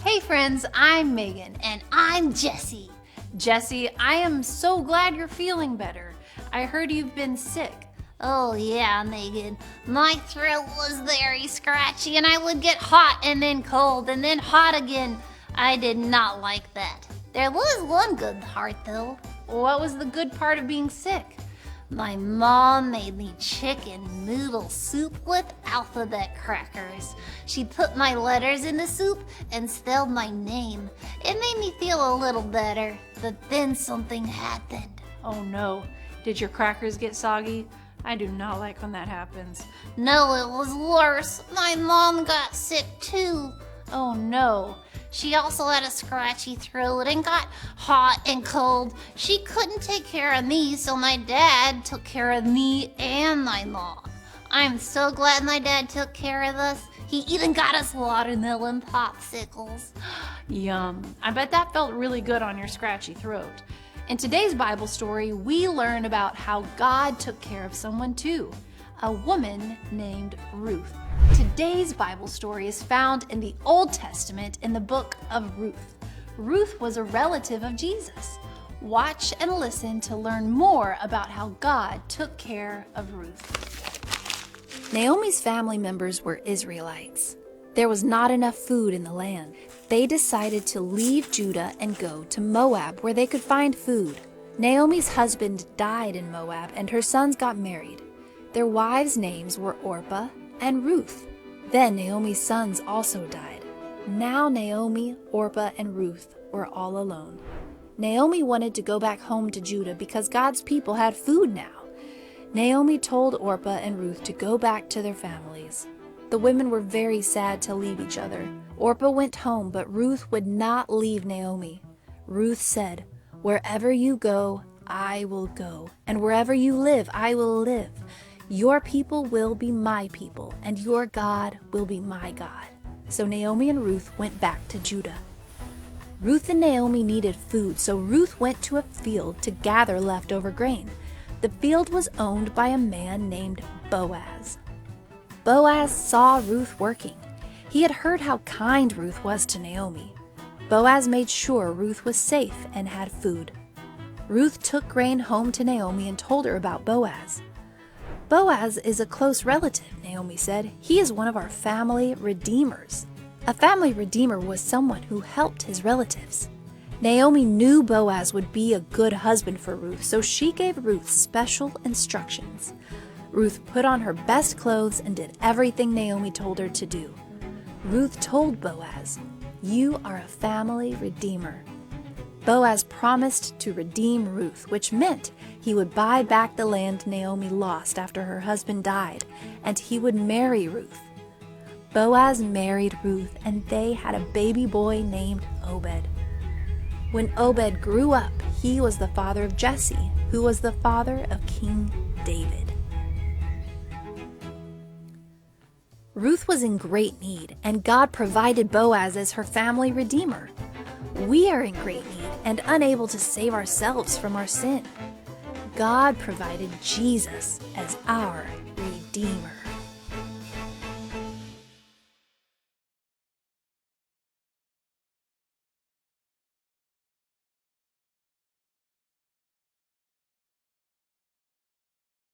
Hey friends, I'm Megan. And I'm Jessie. Jessie, I am so glad you're feeling better. I heard you've been sick. Oh yeah, Megan. My throat was very scratchy and I would get hot and then cold and then hot again. I did not like that. There was one good part though. What was the good part of being sick? My mom made me chicken noodle soup with alphabet crackers. She put my letters in the soup and spelled my name. It made me feel a little better, but then something happened. Oh no, did your crackers get soggy? I do not like when that happens. No, it was worse. My mom got sick too. Oh no. She also had a scratchy throat and got hot and cold. She couldn't take care of me, so my dad took care of me and my mom. I'm so glad my dad took care of us. He even got us watermelon popsicles. Yum. I bet that felt really good on your scratchy throat. In today's Bible story, we learn about how God took care of someone too, a woman named Ruth. Today's Bible story is found in the Old Testament in the book of Ruth. Ruth was a relative of Jesus. Watch and listen to learn more about how God took care of Ruth. Naomi's family members were Israelites. There was not enough food in the land. They decided to leave Judah and go to Moab, where they could find food. Naomi's husband died in Moab, and her sons got married. Their wives' names were Orpah and Ruth. Then Naomi's sons also died. Now Naomi, Orpah, and Ruth were all alone. Naomi wanted to go back home to Judah because God's people had food now. Naomi told Orpah and Ruth to go back to their families. The women were very sad to leave each other. Orpah went home, but Ruth would not leave Naomi. Ruth said, "Wherever you go, I will go, and wherever you live, I will live. Your people will be my people, and your God will be my God." So Naomi and Ruth went back to Judah. Ruth and Naomi needed food, so Ruth went to a field to gather leftover grain. The field was owned by a man named Boaz. Boaz saw Ruth working. He had heard how kind Ruth was to Naomi. Boaz made sure Ruth was safe and had food. Ruth took grain home to Naomi and told her about Boaz. "Boaz is a close relative," Naomi said. "He is one of our family redeemers." A family redeemer was someone who helped his relatives. Naomi knew Boaz would be a good husband for Ruth, so she gave Ruth special instructions. Ruth put on her best clothes and did everything Naomi told her to do. Ruth told Boaz, "You are a family redeemer." Boaz promised to redeem Ruth, which meant he would buy back the land Naomi lost after her husband died, and he would marry Ruth. Boaz married Ruth, and they had a baby boy named Obed. When Obed grew up, he was the father of Jesse, who was the father of King David. Ruth was in great need, and God provided Boaz as her family redeemer. We are in great need and unable to save ourselves from our sin. God provided Jesus as our Redeemer.